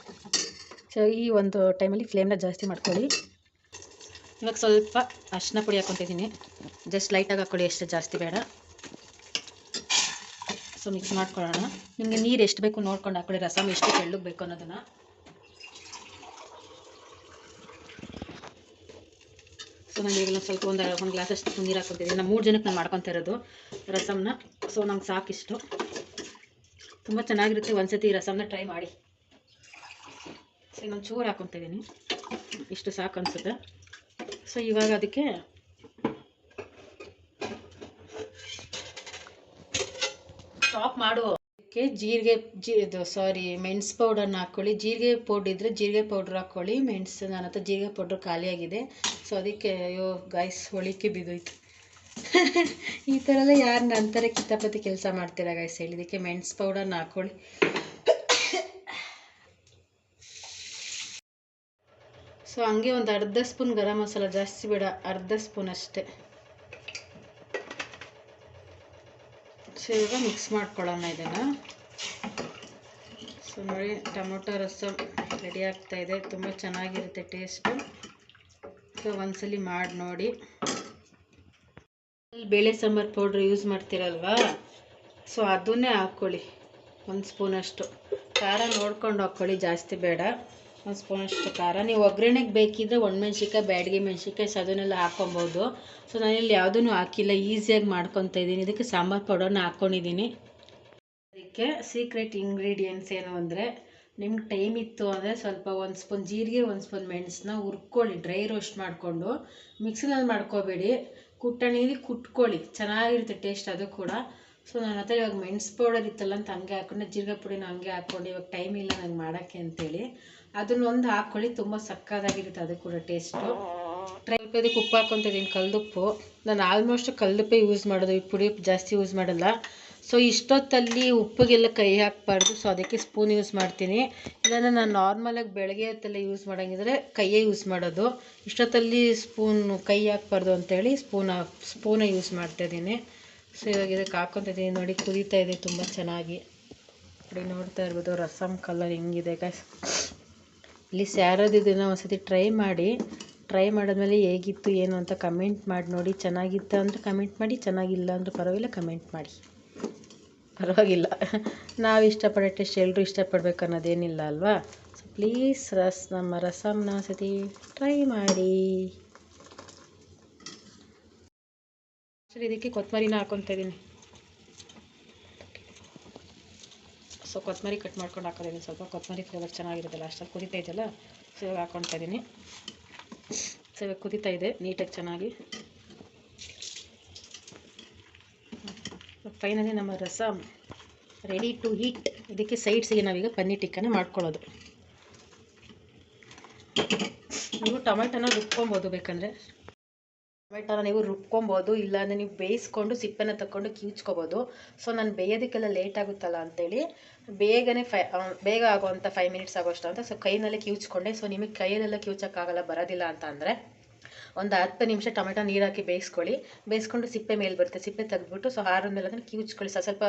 ಸೊ ಈ ಒಂದು ಟೈಮಲ್ಲಿ ಫ್ಲೇಮ್ನ ಜಾಸ್ತಿ ಮಾಡ್ಕೊಳ್ಳಿ. ಇವಾಗ ಸ್ವಲ್ಪ ಅರಿಶಿನ ಪುಡಿ ಹಾಕ್ಕೊತಿದ್ದೀನಿ. ಜಸ್ಟ್ ಲೈಟಾಗಿ ಹಾಕ್ಕೊಳ್ಳಿ, ಎಷ್ಟು ಜಾಸ್ತಿ ಬೇಡ. ಸೊ ಮಿಕ್ಸ್ ಮಾಡ್ಕೊಳ್ಳೋಣ. ನಿಮಗೆ ನೀರು ಎಷ್ಟು ಬೇಕು ನೋಡ್ಕೊಂಡು ಹಾಕ್ಕೊಳ್ಳಿ, ರಸಮ್ ಎಷ್ಟು ತೆಳ್ಳಗೆ ಬೇಕು ಅನ್ನೋದನ್ನು. ಸೊ ನಾನು ಈಗೆಲ್ಲ ಸ್ವಲ್ಪ ಒಂದು ಗ್ಲಾಸಷ್ಟು ನೀರು ಹಾಕ್ಕೊತಿದ್ದೀನಿ. ನಾನು 3 ಜನಕ್ಕೆ ನಾನು ಮಾಡ್ಕೊತಾ ಇರೋದು ರಸಮ್ನ. ಸೊ ನಂಗೆ ಸಾಕಿಷ್ಟು, ತುಂಬ ಚೆನ್ನಾಗಿರುತ್ತೆ. ಒಂದ್ಸತಿ ರಸಮ್ನ ಟ್ರೈ ಮಾಡಿ. ಸೊ ಇನ್ನೊಂದು ಚೂರು ಹಾಕ್ಕೊತಾ ಇದ್ದೀನಿ, ಇಷ್ಟು ಸಾಕು ಅನಿಸುತ್ತೆ. ಸೊ ಇವಾಗ ಅದಕ್ಕೆ ಸ್ಟಾಪ್ ಮಾಡು. ಅದಕ್ಕೆ ಮೆಣಸು ಪೌಡರ್ನ ಹಾಕ್ಕೊಳ್ಳಿ. ಜೀರಿಗೆ ಪೌಡ್ರ್ ಇದ್ದರೆ ಜೀರಿಗೆ ಪೌಡ್ರ್ ಹಾಕ್ಕೊಳ್ಳಿ. ಮೆಣಸು ನನ್ನ ಹತ್ರ ಜೀರಿಗೆ ಪೌಡ್ರ್ ಖಾಲಿಯಾಗಿದೆ. ಸೊ ಅದಕ್ಕೆ ಅಯ್ಯೋ ಗಾಯ್ಸ್ ಹೊಳಿಕೆ ಬಿದ್ದೋಯ್ತು. ಈ ಥರ ಎಲ್ಲ ಯಾರು ನನ್ನ ಥರ ಕಿತಾಪತಿ ಕೆಲಸ ಮಾಡ್ತೀರಾ ಗಾಯ್ಸ್ ಹೇಳಿ. ಇದಕ್ಕೆ ಮೆಣಸು ಪೌಡರ್ನ ಹಾಕ್ಕೊಳ್ಳಿ. ಸೊ ಹಂಗೆ ಒಂದು ಅರ್ಧ ಸ್ಪೂನ್ ಗರಂ ಮಸಾಲ, ಜಾಸ್ತಿ ಬೇಡ, ಅರ್ಧ ಸ್ಪೂನ್ ಅಷ್ಟೇ. ಸೊ ಇವಾಗ ಮಿಕ್ಸ್ ಮಾಡ್ಕೊಳ್ಳೋಣ ಇದನ್ನು. ಸೊ ನೋಡಿ ಟೊಮೊಟೊ ರಸಮ್ ರೆಡಿ ಆಗ್ತಾಯಿದೆ. ತುಂಬ ಚೆನ್ನಾಗಿರುತ್ತೆ ಟೇಸ್ಟು. ಸೊ ಒಂದ್ಸಲಿ ಮಾಡಿ ನೋಡಿ. ಬೇಳೆ ಸಾಂಬಾರು ಪೌಡ್ರ್ ಯೂಸ್ ಮಾಡ್ತೀರಲ್ವಾ, ಸೊ ಅದನ್ನೇ ಹಾಕ್ಕೊಳ್ಳಿ. 1 ಸ್ಪೂನಷ್ಟು ಖಾರ ನೋಡ್ಕೊಂಡು ಹಾಕ್ಕೊಳ್ಳಿ, ಜಾಸ್ತಿ ಬೇಡ. 1 ಸ್ಪೂನಷ್ಟು ಖಾರ. ನೀವು ಒಗ್ಗರಣೆಗೆ ಬೇಕಿದ್ದರೆ ಒಣಮೆಣ್ಸಿಕಾಯಿ, ಬ್ಯಾಡಗಿ ಮೆಣ್ಸಿಕಾಯಿ, ಸೊ ಅದನ್ನೆಲ್ಲ ಹಾಕ್ಕೊಬೋದು. ಸೊ ನಾನಿಲ್ಲಿ ಯಾವುದೂ ಹಾಕಿಲ್ಲ, ಈಸಿಯಾಗಿ ಮಾಡ್ಕೊತಾ ಇದ್ದೀನಿ. ಇದಕ್ಕೆ ಸಾಂಬಾರು ಪೌಡರ್ನ ಹಾಕ್ಕೊಂಡಿದ್ದೀನಿ. ಅದಕ್ಕೆ ಸೀಕ್ರೆಟ್ ಇಂಗ್ರೀಡಿಯೆಂಟ್ಸ್ ಏನು ಅಂದರೆ, ನಿಮ್ಗೆ ಟೈಮ್ ಇತ್ತು ಅಂದರೆ ಸ್ವಲ್ಪ 1 ಸ್ಪೂನ್ ಜೀರಿಗೆ, 1 ಸ್ಪೂನ್ ಮೆಣಸನ್ನ ಹುರ್ಕೊಳ್ಳಿ. ಡ್ರೈ ರೋಸ್ಟ್ ಮಾಡಿಕೊಂಡು ಮಿಕ್ಸಿನಲ್ಲಿ ಮಾಡ್ಕೋಬೇಡಿ, ಕುಟ್ಟಣಿಲಿ ಕುಟ್ಕೊಳ್ಳಿ, ಚೆನ್ನಾಗಿರುತ್ತೆ ಟೇಸ್ಟ್ ಅದು ಕೂಡ. ಸೊ ನನ್ನ ಹತ್ರ ಇವಾಗ ಮೆಣಸು ಪೌಡರ್ ಇತ್ತಲ್ಲ ಅಂತ ಹಂಗೆ ಹಾಕ್ಕೊಂಡೆ, ಜೀರಿಗೆ ಪುಡಿನ ಹಂಗೆ ಹಾಕ್ಕೊಂಡು, ಇವಾಗ ಟೈಮ್ ಇಲ್ಲ ನಂಗೆ ಮಾಡೋಕ್ಕೆ ಅಂತೇಳಿ ಅದನ್ನೊಂದು ಹಾಕ್ಕೊಳ್ಳಿ. ತುಂಬ ಸಕ್ಕತ್ತಾಗಿರುತ್ತೆ ಅದು ಕೂಡ ಟೇಸ್ಟು. ಸ್ವಲ್ಪ ಇದಕ್ಕೆ ಉಪ್ಪು ಹಾಕ್ಕೊತಿದ್ದೀನಿ, ಕಲ್ಲುಪ್ಪು. ನಾನು ಆಲ್ಮೋಸ್ಟ್ ಕಲ್ಲುಪ್ಪೇ ಯೂಸ್ ಮಾಡೋದು, ಈ ಪುಡಿ ಉಪ್ಪು ಜಾಸ್ತಿ ಯೂಸ್ ಮಾಡಲ್ಲ. ಸೊ ಇಷ್ಟೊತ್ತಲ್ಲಿ ಉಪ್ಪಿಗೆಲ್ಲ ಕೈ ಹಾಕಬಾರ್ದು, ಸೊ ಅದಕ್ಕೆ ಸ್ಪೂನ್ ಯೂಸ್ ಮಾಡ್ತೀನಿ. ಇಲ್ಲಾಂದರೆ ನಾನು ನಾರ್ಮಲಾಗಿ ಬೆಳಗ್ಗೆ ಹೊತ್ತೆಲ್ಲ ಯೂಸ್ ಮಾಡೋಂಗಿದ್ರೆ ಕೈಯೇ ಯೂಸ್ ಮಾಡೋದು. ಇಷ್ಟೊತ್ತಲ್ಲಿ ಕೈ ಹಾಕಬಾರ್ದು ಅಂತೇಳಿ ಸ್ಪೂನೇ ಯೂಸ್ ಮಾಡ್ತಾಯಿದ್ದೀನಿ. ಸೊ ಇವಾಗ ಇದಕ್ಕೆ ಹಾಕ್ಕೊತಿದ್ದೀನಿ. ನೋಡಿ ಕುದೀತಾ ಇದೆ ತುಂಬ ಚೆನ್ನಾಗಿ. ನೋಡಿ ನೋಡ್ತಾ ಇರ್ಬೋದು ರಸಮ್ ಕಲರ್ ಹೆಂಗಿದೆ ಗಾಯ್ಸ್. ಪ್ಲೀಸ್ ಯಾರಾದ್ರು ಇದನ್ನು ಒಂದ್ಸತಿ ಟ್ರೈ ಮಾಡಿ. ಟ್ರೈ ಮಾಡಿದ್ಮೇಲೆ ಹೇಗಿತ್ತು ಏನು ಅಂತ ಕಮೆಂಟ್ ಮಾಡಿ ನೋಡಿ. ಚೆನ್ನಾಗಿತ್ತು ಅಂದರೆ ಕಮೆಂಟ್ ಮಾಡಿ, ಚೆನ್ನಾಗಿಲ್ಲ ಅಂದರೆ ಪರವಾಗಿಲ್ಲ ಕಮೆಂಟ್ ಮಾಡಿ, ಪರವಾಗಿಲ್ಲ. ನಾವು ಇಷ್ಟಪಡೋ ಟೇಸ್ಟ್ ಎಲ್ಲರೂ ಇಷ್ಟಪಡಬೇಕು ಅನ್ನೋದೇನಿಲ್ಲ ಅಲ್ವಾ. ಸೊ ಪ್ಲೀಸ್ ನಮ್ಮ ರಸಮ್ನ ಒಂದ್ಸತಿ ಟ್ರೈ ಮಾಡಿ. ಇದಕ್ಕೆ ಕೊತ್ತಂಬರಿನ ಹಾಕ್ಕೊತಾ ಇದ್ದೀನಿ. ಸೊ ಕೊತ್ತಂಬರಿ ಕಟ್ ಮಾಡ್ಕೊಂಡು ಹಾಕೋದಿದ್ದೀನಿ. ಸ್ವಲ್ಪ ಕೊತ್ತಂಬರಿ ಫ್ಲೇವರ್ ಚೆನ್ನಾಗಿರುತ್ತೆ ಲಾಸ್ಟಲ್ಲಿ. ಕುದೀತಾ ಇದೆಯಲ್ಲ, ಸೊ ಇವಾಗ ಹಾಕ್ಕೊತಾ ಇದ್ದೀನಿ. ಸೊ ಇವಾಗ ಕುದೀತಾ ಇದೆ ನೀಟಾಗಿ ಚೆನ್ನಾಗಿ. ಫೈನಲಿ ನಮ್ಮ ರಸಮ್ ರೆಡಿ ಟು ಈಟ್. ಇದಕ್ಕೆ ಸೈಡ್ಸಿಗೆ ನಾವೀಗ ಪನ್ನೀರ್ ಟಿಕ್ಕನ ಮಾಡ್ಕೊಳ್ಳೋದು. ನೀವು ಟೊಮೆಟೊನ ರುಬ್ಕೊಬೋದು, ಬೇಕಂದರೆ ಟೊಮೆಟೊನ ನೀವು ರುಬ್ಕೊಬೋದು, ಇಲ್ಲಾಂದರೆ ನೀವು ಬೇಯಿಸ್ಕೊಂಡು ಸಿಪ್ಪೆನ ತಗೊಂಡು ಕಿವುಚ್ಕೊಬೋದು. ಸೊ ನಾನು ಬೇಯೋದಕ್ಕೆಲ್ಲ ಲೇಟ್ ಆಗುತ್ತಲ್ಲ ಅಂತೇಳಿ ಬೇಗ ಆಗೋವಂಥ 5 ಮಿನಿಟ್ಸ್ ಆಗೋಷ್ಟು ಅಂತ ಸೊ ಕೈನಲ್ಲೇ ಕಿವುಚ್ಕೊಂಡೆ. ಸೊ ನಿಮಗೆ ಕೈಯಲ್ಲೆಲ್ಲ ಕಿವುಚಕ್ಕಾಗಲ್ಲ, ಬರೋದಿಲ್ಲ ಅಂತ ಅಂದರೆ ಒಂದು 10 ನಿಮಿಷ ಟೊಮೆಟೊ ನೀರು ಹಾಕಿ ಬೇಯಿಸ್ಕೊಂಡು ಸಿಪ್ಪೆ ಮೇಲೆ ಬರುತ್ತೆ, ಸಿಪ್ಪೆ ತೆಗೆದ್ಬಿಟ್ಟು ಸೊ ಆರಿದ ಮೇಲೆ ಅದನ್ನು ಕಿವುಚ್ಕೊಳ್ಳಿ. ಸ್ವಲ್ಪ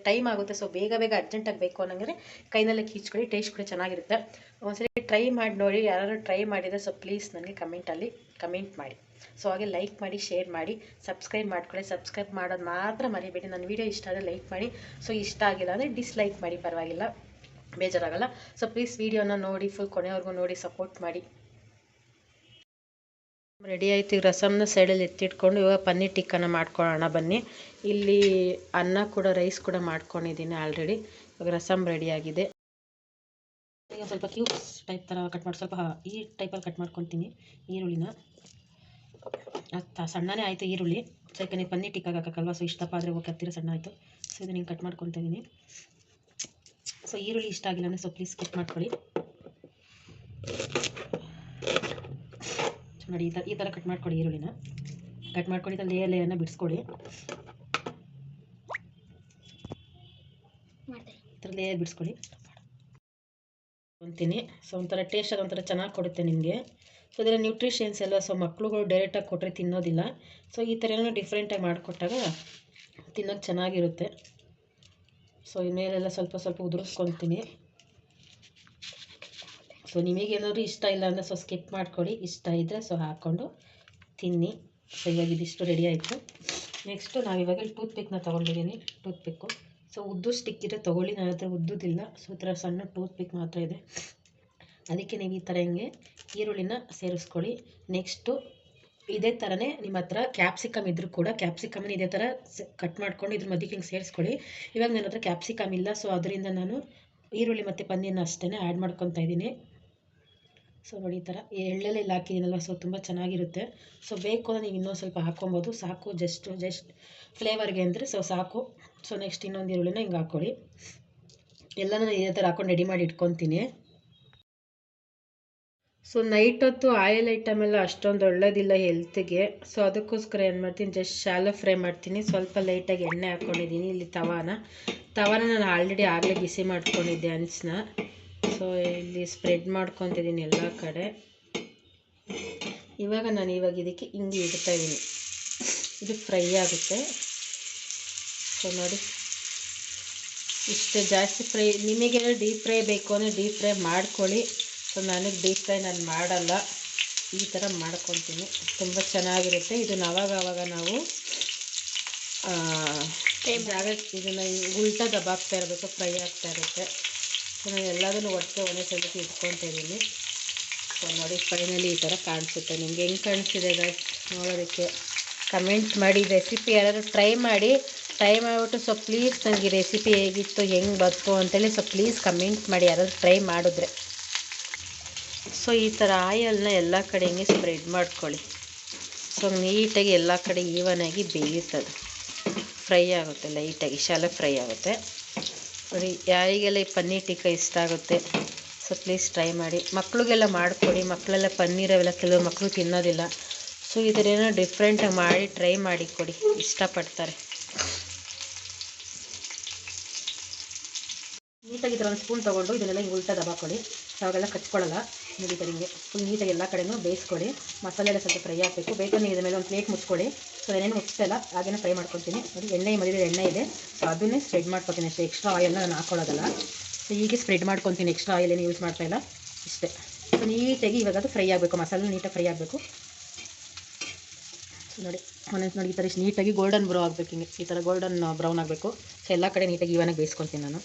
ಟೈಮ್ ಆಗುತ್ತೆ. ಸೊ ಬೇಗ ಅರ್ಜೆಂಟಾಗಿ ಬೇಕು ಅನ್ನೋಂಗೆ ಕೈನಲ್ಲೇ ಕಿವುಚ್ಕೊಳ್ಳಿ. ಟೇಸ್ಟ್ ಕೂಡ ಚೆನ್ನಾಗಿರುತ್ತೆ. ಒಂದ್ಸರಿ ಟ್ರೈ ಮಾಡಿ ನೋಡಿ. ಯಾರು ಟ್ರೈ ಮಾಡಿದರೆ ಸೊ ಪ್ಲೀಸ್ ನನಗೆ ಕಮೆಂಟ್ ಮಾಡಿ. ಸೊ ಹಾಗೆ ಲೈಕ್ ಮಾಡಿ, ಶೇರ್ ಮಾಡಿ, ಸಬ್ಸ್ಕ್ರೈಬ್ ಮಾಡ್ಕೊಳ್ಳಿ. ಸಬ್ಸ್ಕ್ರೈಬ್ ಮಾಡೋದು ಮಾತ್ರ ಮರಿಬೇಡಿ. ನನ್ನ ವೀಡಿಯೋ ಇಷ್ಟ ಆದರೆ ಲೈಕ್ ಮಾಡಿ, ಸೊ ಇಷ್ಟ ಆಗಿಲ್ಲ ಅಂದರೆ ಡಿಸ್ಲೈಕ್ ಮಾಡಿ, ಪರವಾಗಿಲ್ಲ, ಬೇಜಾರಾಗಲ್ಲ. ಸೊ ಪ್ಲೀಸ್ ವೀಡಿಯೋನ ನೋಡಿ, ಫುಲ್ ಕೊನೆವರೆಗೂ ನೋಡಿ, ಸಪೋರ್ಟ್ ಮಾಡಿ. ರೆಡಿ ಆಯಿತು. ಈಗ ರಸಮ್ನ ಸೈಡಲ್ಲಿ ಎತ್ತಿಟ್ಕೊಂಡು ಇವಾಗ ಪನ್ನೀರ್ ಟಿಕ್ಕನ ಮಾಡ್ಕೊಳ್ಳೋಣ ಬನ್ನಿ. ಇಲ್ಲಿ ಅನ್ನ ಕೂಡ, ರೈಸ್ ಕೂಡ ಮಾಡ್ಕೊಂಡಿದ್ದೀನಿ ಆಲ್ರೆಡಿ. ಇವಾಗ ರಸಮ್ ರೆಡಿಯಾಗಿದೆ. ಈಗ ಸ್ವಲ್ಪ ಕ್ಯೂಬ್ಸ್ ಟೈಪ್ ಥರ ಕಟ್ ಮಾಡಿ, ಸ್ವಲ್ಪ ಈ ಟೈಪಲ್ಲಿ ಕಟ್ ಮಾಡ್ಕೊತೀನಿ ಈರುಳ್ಳಿನ. ಸಣ್ಣನೇ ಆಯಿತು ಈರುಳ್ಳಿ. ಸೊ ಯಾಕೆ ನೀವು ಪನ್ನೀರ್ ಟಿಕ್ಕಾಗಿ ಹಾಕಲ್ವಾ, ಸೊ ಇಷ್ಟಪ್ಪ ಆದರೆ ಓಕೆ, ಹತ್ತಿರ ಸಣ್ಣ ಆಯಿತು. ಸೊ ಇದನ್ನು ಹಿಂಗೆ ಕಟ್ ಮಾಡ್ಕೊತಾ ಇದ್ದೀನಿ. ಸೊ ಈರುಳ್ಳಿ ಇಷ್ಟ ಆಗಿಲ್ಲ ಅಂದರೆ ಸೊ ಪ್ಲೀಸ್ ಕಟ್ ಮಾಡ್ಕೊಳ್ಳಿ. ನೋಡಿ ಈ ಥರ ಕಟ್ ಮಾಡ್ಕೊಳ್ಳಿ. ಈರುಳ್ಳಿನ ಕಟ್ ಮಾಡ್ಕೊಂಡು ಇದನ್ನು ಲೇಯರ್ನ ಬಿಡಿಸ್ಕೊಳ್ಳಿ. ಈ ಥರ ಲೇಯರ್ ಬಿಡಿಸ್ಕೊಳ್ಳಿ ಅಂತೀನಿ. ಸೊ ಒಂಥರ ಟೇಸ್ಟ್ ಅದೊಂಥರ ಚೆನ್ನಾಗಿ ಕೊಡುತ್ತೆ ನಿಮಗೆ. ಸೊ ಇದರ ನ್ಯೂಟ್ರಿಷನ್ಸ್ ಎಲ್ಲ ಸೊ ಮಕ್ಳುಗಳು ಡೈರೆಕ್ಟಾಗಿ ಕೊಟ್ಟರೆ ತಿನ್ನೋದಿಲ್ಲ. ಸೊ ಈ ಥರ ಏನೋ ಡಿಫ್ರೆಂಟಾಗಿ ಮಾಡಿಕೊಟ್ಟಾಗ ತಿನ್ನೋಕ್ಕೆ ಚೆನ್ನಾಗಿರುತ್ತೆ. ಸೊ ಮೇಲೆಲ್ಲ ಸ್ವಲ್ಪ ಉದುರಿಸ್ಕೊತೀನಿ. ಸೊ ನಿಮಗೇನಾದರೂ ಇಷ್ಟ ಇಲ್ಲ ಅಂದರೆ ಸೊ ಸ್ಕಿಪ್ ಮಾಡ್ಕೊಳ್ಳಿ, ಇಷ್ಟ ಇದ್ದರೆ ಸೊ ಹಾಕ್ಕೊಂಡು ತಿನ್ನಿ. ಸೊ ಇವಾಗ ಇದಿಷ್ಟು ರೆಡಿ ಆಯಿತು. ನೆಕ್ಸ್ಟು ನಾವಿವಾಗ ಟೂತ್ಪಿಕ್ನ ತೊಗೊಂಡಿದ್ದೀನಿ. ಟೂತ್ಪಿಕ್ಕು ಸೊ ಉದ್ದು ಸ್ಟಿಕ್ ಇದ್ರೆ ತೊಗೊಳ್ಳಿ, ನನ್ನ ಹತ್ರ ಉದ್ದುದಿಲ್ಲ. ಸೊ ಈ ಥರ ಸಣ್ಣ ಟೂತ್ಪಿಕ್ ಮಾತ್ರ ಇದೆ. ಅದಕ್ಕೆ ನೀವು ಈ ಥರ ಹಿಂಗೆ ಈರುಳ್ಳಿನ ಸೇರಿಸ್ಕೊಳ್ಳಿ. ನೆಕ್ಸ್ಟು ಇದೇ ಥರನೇ ನಿಮ್ಮ ಹತ್ರ ಕ್ಯಾಪ್ಸಿಕಮ್ ಇದ್ರೂ ಕೂಡ ಕ್ಯಾಪ್ಸಿಕಮ್ನ ಇದೇ ಥರ ಕಟ್ ಮಾಡ್ಕೊಂಡು ಇದ್ರ ಮಧ್ಯಕ್ಕೆ ಹಿಂಗೆ ಸೇರಿಸ್ಕೊಳ್ಳಿ. ಇವಾಗ ನನ್ನ ಹತ್ರ ಕ್ಯಾಪ್ಸಿಕಮ್ ಇಲ್ಲ, ಸೊ ಅದರಿಂದ ನಾನು ಈರುಳ್ಳಿ ಮತ್ತು ಪನ್ನೀರ್ನ ಅಷ್ಟೇ ಆ್ಯಡ್ ಮಾಡ್ಕೊತಾ ಇದ್ದೀನಿ. ಸೊ ನೋಡಿ ಈ ಥರ ಎಳ್ಳೆಲ್ಲ ಹಾಕಿದ್ದೀನಲ್ಲ, ಸೊ ತುಂಬ ಚೆನ್ನಾಗಿರುತ್ತೆ. ಸೊ ಬೇಕು ಅಂದರೆ ನೀವು ಇನ್ನೊಂದು ಸ್ವಲ್ಪ ಹಾಕ್ಕೊಬೋದು, ಸಾಕು ಜಸ್ಟ್ ಫ್ಲೇವರ್ಗೆ ಅಂದರೆ ಸೊ ಸಾಕು. ಸೊ ನೆಕ್ಸ್ಟ್ ಇನ್ನೊಂದು ಈರುಳ್ಳಿನ ಹಿಂಗೆ ಹಾಕ್ಕೊಳ್ಳಿ. ಎಲ್ಲನೂ ಇದೇ ಥರ ಹಾಕ್ಕೊಂಡು ರೆಡಿ ಮಾಡಿ ಇಟ್ಕೊತೀನಿ. ಸೊ ನೈಟ್ ಹೊತ್ತು ಆಯಿಲ್ ಐಟಮ್ ಎಲ್ಲ ಅಷ್ಟೊಂದು ಒಳ್ಳೇದಿಲ್ಲ ಹೆಲ್ತ್ಗೆ. ಸೊ ಅದಕ್ಕೋಸ್ಕರ ಏನು ಮಾಡ್ತೀನಿ, ಜಸ್ಟ್ ಶಾಲೋ ಫ್ರೈ ಮಾಡ್ತೀನಿ. ಸ್ವಲ್ಪ ಲೈಟಾಗಿ ಎಣ್ಣೆ ಹಾಕ್ಕೊಂಡಿದ್ದೀನಿ. ಇಲ್ಲಿ ತವಾನ ನಾನು ಆಲ್ರೆಡಿ ಆಗಲೇ ಬಿಸಿ ಮಾಡ್ಕೊಂಡಿದ್ದೆ ಹಂಚನ್ನ. ಸೊ ಇಲ್ಲಿ ಸ್ಪ್ರೆಡ್ ಮಾಡ್ಕೊತಿದ್ದೀನಿ ಎಲ್ಲ ಕಡೆ. ಇವಾಗ ಇದಕ್ಕೆ ಹಿಂಗೆ ಇಡ್ತಾಯಿದ್ದೀನಿ, ಇದು ಫ್ರೈ ಆಗುತ್ತೆ. ಸೊ ನೋಡಿ ಇಷ್ಟು ಜಾಸ್ತಿ ಫ್ರೈ, ನಿಮಗೆ ಡೀಪ್ ಫ್ರೈ ಬೇಕು ಅಂದರೆ ಡೀಪ್ ಫ್ರೈ ಮಾಡ್ಕೊಳ್ಳಿ. ಸೊ ನನಗೆ ಡೀಪ್ ಫ್ರೈ ನಾನು ಮಾಡಲ್ಲ, ಈ ಥರ ಮಾಡ್ಕೊತೀನಿ, ತುಂಬ ಚೆನ್ನಾಗಿರುತ್ತೆ. ಇದನ್ನು ಆವಾಗ ನಾವು ಇದನ್ನು ಉಲ್ಟಾ ದಬಾಕ್ತಾ ಇರಬೇಕು, ಫ್ರೈ ಆಗ್ತಾ ಇರುತ್ತೆ. ಸೊ ನಾನು ಎಲ್ಲದನ್ನು ಒಟ್ಟಿಗೆ ಒಂದೇ ಸಲಕ್ಕೆ ಇಟ್ಕೊತಿದ್ದೀನಿ. ಸೊ ನೋಡಿ ಫೈನಲಿ ಈ ಥರ ಕಾಣಿಸುತ್ತೆ. ನಿಮ್ಗೆ ಹೆಂಗೆ ಕಾಣಿಸ್ತಿದೆ ಗೈಸ್ ನೋಡೋದಕ್ಕೆ ಕಮೆಂಟ್ ಮಾಡಿ. ರೆಸಿಪಿ ಯಾರಾದರೂ ಟ್ರೈ ಮಾಡಿಬಿಟ್ಟು ಸೊ ಪ್ಲೀಸ್ ನನಗೆ ರೆಸಿಪಿ ಹೇಗಿತ್ತು, ಹೆಂಗೆ ಬಂತು ಅಂತೇಳಿ ಸೊ ಪ್ಲೀಸ್ ಕಮೆಂಟ್ ಮಾಡಿ ಯಾರಾದರೂ ಟ್ರೈ ಮಾಡಿದ್ರೆ. ಸೊ ಈ ಥರ ಆಯಿಲ್ನ ಎಲ್ಲ ಕಡೆ ಹಿಂಗೆ ಸ್ಪ್ರೆಡ್ ಮಾಡ್ಕೊಳ್ಳಿ. ಸೊ ನೀಟಾಗಿ ಎಲ್ಲ ಕಡೆ ಈವನಾಗಿ ಬೇಯುತ್ತದೆ, ಫ್ರೈ ಆಗುತ್ತೆ, ಲೈಟಾಗಿ ಶಾಲೋ ಫ್ರೈ ಆಗುತ್ತೆ. ನೋಡಿ ಯಾರಿಗೆಲ್ಲ ಈ ಪನ್ನೀರ್ ಟಿಕ್ಕ ಇಷ್ಟ ಆಗುತ್ತೆ ಸೊ ಪ್ಲೀಸ್ ಟ್ರೈ ಮಾಡಿ. ಮಕ್ಕಳಿಗೆಲ್ಲ ಮಾಡಿಕೊಡಿ, ಮಕ್ಕಳೆಲ್ಲ ಪನ್ನೀರವೆಲ್ಲ ಕೆಲವು ಮಕ್ಕಳು ತಿನ್ನೋದಿಲ್ಲ. ಸೊ ಈ ಥರ ಏನೋ ಡಿಫ್ರೆಂಟಾಗಿ ಮಾಡಿ ಟ್ರೈ ಮಾಡಿ ಕೊಡಿ, ಇಷ್ಟಪಡ್ತಾರೆ. ನೀಟಾಗಿ ಈ ಥರ ಒಂದು ಸ್ಪೂನ್ ತೊಗೊಂಡು ಇದನ್ನೆಲ್ಲ ಹಿಂಗೆ ಉಲ್ಟಾ ದಬಾಕೊಳ್ಳಿ. ಅವಾಗೆಲ್ಲ ಕಚ್ಕೊಳ್ಳಲ್ಲ. ನೋಡಿ ಹಿಂಗೆ ಫುಲ್ ನೀಟಾಗಿ ಎಲ್ಲ ಕಡೆನೂ ಬೇಯಿಸ್ಕೊಳ್ಳಿ. ಮಸಾಲೆ ಎಲ್ಲ ಸ್ವಲ್ಪ ಫ್ರೈ ಆಗಬೇಕು. ಬೇಕಂದ್ರೆ ಇದ್ರ ಮೇಲೆ ಒಂದು ಪ್ಲೇಟ್ ಮುಚ್ಕೊಳ್ಳಿ. ಸೊ ಏನೇನು ಮುಚ್ಚಿಲ್ಲ ಹಾಗೇನೇ ಫ್ರೈ ಮಾಡ್ಕೊತೀನಿ. ನೋಡಿ ಎಣ್ಣೆ ಮಧ್ಯದಲ್ಲಿ ಎಣ್ಣೆ ಇದೆ, ಸೊ ಅದನ್ನೇ ಸ್ಪ್ರೆಡ್ ಮಾಡ್ಕೊತೀನಿ ಅಷ್ಟೇ. ಎಕ್ಸ್ಟ್ರಾ ಆಯಿಲ್ನ ನಾನು ಹಾಕೊಳ್ಳೋದಲ್ಲ. ಸೊ ಹೀಗೆ ಸ್ಪ್ರೆಡ್ ಮಾಡ್ಕೊತೀನಿ, ಎಕ್ಸ್ಟ್ರಾ ಆಯಿಲ್ ಏನು ಯೂಸ್ ಮಾಡ್ತಾಯಿಲ್ಲ, ಇಷ್ಟೇ. ಸೊ ನೀಟಾಗಿ ಇವಾಗ ಅದು ಫ್ರೈ ಆಗಬೇಕು, ಮಸಾಲೆ ನೀಟಾಗಿ ಫ್ರೈ ಆಗಬೇಕು. ಸೊ ನೋಡಿ ಈ ಥರ ಇಷ್ಟು ನೀಟಾಗಿ ಗೋಲ್ಡನ್ ಬ್ರೌನ್ ಆಗಬೇಕು, ಹಿಂಗೆ ಈ ಥರ ಗೋಲ್ಡನ್ ಬ್ರೌನ್ ಆಗಬೇಕು. ಸೊ ಎಲ್ಲ ಕಡೆ ನೀಟಾಗಿ ಇವನಾಗಿ ಬೇಯಿಸ್ಕೊತೀನಿ ನಾನು.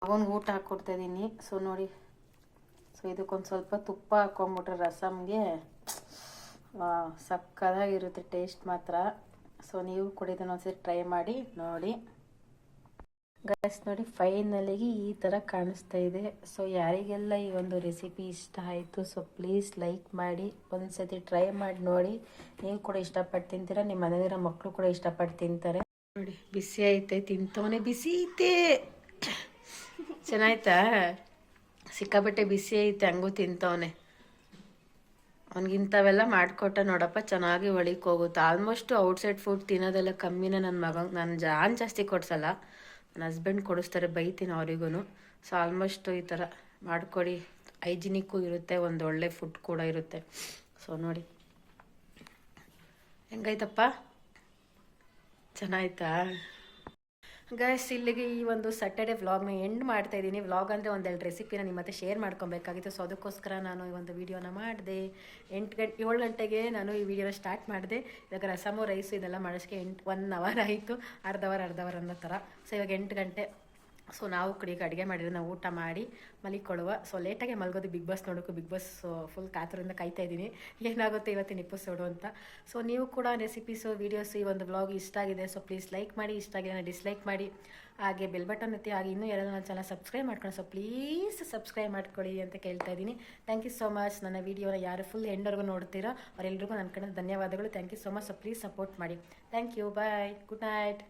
ಅವನಿಗೆ ಊಟ ಹಾಕ್ಕೊಡ್ತಾಯಿದ್ದೀನಿ. ಸೊ ನೋಡಿ, ಸೊ ಇದಕ್ಕೊಂದು ಸ್ವಲ್ಪ ತುಪ್ಪ ಹಾಕ್ಕೊಂಬಿಟ್ರೆ ರಸಮ್ಗೆ ಸಕ್ಕತ್ತಾಗಿರುತ್ತೆ ಟೇಸ್ಟ್ ಮಾತ್ರ. ಸೊ ನೀವು ಕೂಡ ಇದನ್ನು ಒಂದ್ಸರಿ ಟ್ರೈ ಮಾಡಿ ನೋಡಿ ಗೈಸ್. ನೋಡಿ ಫೈನಲಿಗೆ ಈ ಥರ ಕಾಣಿಸ್ತಾ ಇದೆ. ಸೊ ಯಾರಿಗೆಲ್ಲ ಈ ಒಂದು ರೆಸಿಪಿ ಇಷ್ಟ ಆಯಿತು ಸೊ ಪ್ಲೀಸ್ ಲೈಕ್ ಮಾಡಿ, ಒಂದ್ಸತಿ ಟ್ರೈ ಮಾಡಿ ನೋಡಿ. ನೀವು ಕೂಡ ಇಷ್ಟಪಟ್ಟು ತಿಂತೀರ, ನಿಮ್ಮ ಮನೆಯಲ್ಲಿರೋ ಮಕ್ಕಳು ಕೂಡ ಇಷ್ಟಪಟ್ಟು ತಿಂತಾರೆ. ನೋಡಿ ಬಿಸಿ ಐತೆ, ತಿಂತವನೇ, ಬಿಸಿ ಐತೆ, ಚೆನ್ನಾಯ್ತಾ? ಸಿಕ್ಕಾಬಟ್ಟೆ ಬಿಸಿ ಐತೆ, ಹಂಗೂ ತಿಂತವನೆ. ಅವ್ನಿಗಿಂಥವೆಲ್ಲ ಮಾಡಿಕೊಟ್ಟ ನೋಡಪ್ಪ ಚೆನ್ನಾಗಿ ಒಳಿಕ್ ಹೋಗುತ್ತೆ. ಆಲ್ಮೋಸ್ಟ್ ಔಟ್ಸೈಡ್ ಫುಡ್ ತಿನ್ನೋದೆಲ್ಲ ಕಮ್ಮಿನೇ ನನ್ನ ಮಗಂಗೆ. ನಾನು ಜಾಸ್ತಿ ಕೊಡ್ಸಲ್ಲ, ನನ್ನ ಹಸ್ಬೆಂಡ್ ಕೊಡಿಸ್ತಾರೆ, ಬೈತೀನಿ ಅವರಿಗೂ. ಸೊ ಆಲ್ಮೋಸ್ಟ್ ಈ ಥರ ಮಾಡಿಕೊಡಿ, ಹೈಜಿನಿಕ್ಕು ಇರುತ್ತೆ, ಒಂದು ಒಳ್ಳೆ ಫುಡ್ ಕೂಡ ಇರುತ್ತೆ. ಸೊ ನೋಡಿ ಹೆಂಗೈತಪ್ಪ, ಚೆನ್ನಾಯ್ತಾ ಗೈಸ್? ಇಲ್ಲಿಗೆ ಈ ಒಂದು ಸ್ಯಾಟರ್ಡೆ ವ್ಲಾಗ್ನ ಎಂಡ್ ಮಾಡ್ತಾ ಇದ್ದೀನಿ. ವ್ಲಾಗ್ ಅಂದರೆ ಒಂದೆರಡು ರೆಸಿಪಿನ ನಿಮ್ಮ ಹತ್ರ ಶೇರ್ ಮಾಡ್ಕೊಬೇಕಾಗಿತ್ತು. ಸೊ ಅದಕ್ಕೋಸ್ಕರ ನಾನು ಈ ಒಂದು ವೀಡಿಯೋನ ಮಾಡಿದೆ. 7 ಗಂಟೆಗೆ ನಾನು ಈ ವಿಡಿಯೋನ ಸ್ಟಾರ್ಟ್ ಮಾಡಿದೆ. ಇವಾಗ ರಸಮು ರೈಸು ಇದೆಲ್ಲ ಮಾಡೋಕ್ಕೆ 1 ಅವರ್ ಆಯಿತು, ಅರ್ಧ ಅವರ್ ಅನ್ನೋ ಥರ. ಸೊ ಇವಾಗ 8 ಗಂಟೆ. ಸೊ ನಾವು ಕಡೆಗೆ ಅಡುಗೆ ಮಾಡಿದ್ರೆ ನಾವು ಊಟ ಮಾಡಿ ಮಲಿಕೊಳ್ಳುವ. ಸೊ ಲೇಟಾಗೆ ಮಲಗೋದು, ಬಿಗ್ ಬಾಸ್ ನೋಡೋಕ್ಕೂ. ಬಿಗ್ ಬಾಸ್ ಫುಲ್ ಕಾತುರದಿಂದ ಕಾಯ್ತಾ ಇದ್ದೀನಿ ಏನಾಗುತ್ತೆ ಇವತ್ತಿನ ಎಪಿಸೋಡು ಅಂತ. ಸೊ ನೀವು ಕೂಡ ರೆಸಿಪೀಸು, ವೀಡಿಯೋಸು, ಈ ಒಂದು ವ್ಲಾಗ್ ಇಷ್ಟ ಆಗಿದೆ ಸೊ ಪ್ಲೀಸ್ ಲೈಕ್ ಮಾಡಿ, ಇಷ್ಟ ಆಗಿದೆ ಡಿಸ್ಲೈಕ್ ಮಾಡಿ, ಹಾಗೆ ಬೆಲ್ ಬಟನ್ ಎತ್ತಿ, ಹಾಗೆ ಇನ್ನೂ ಯಾರಾದರೂ ನನ್ನ ಚಾನಲ್ ಸಬ್ಸ್ಕ್ರೈಬ್ ಮಾಡ್ಕೊಂಡು ಸೊ ಪ್ಲೀಸ್ ಸಬ್ಸ್ಕ್ರೈಬ್ ಮಾಡ್ಕೊಳ್ಳಿ ಅಂತ ಕೇಳ್ತಾ ಇದ್ದೀನಿ. Thank you so much. ನನ್ನ ವೀಡಿಯೋನ ಯಾರು ಫುಲ್ ಎಂಡ್ವರೆಗೂ ನೋಡ್ತೀರೋ ಅವರೆಲ್ಲರಿಗೂ ನನ್ನ ಕಡೆ ಧನ್ಯವಾದಗಳು. Thank you so much. So please support ಮಾಡಿ. Thank you, bye, good night.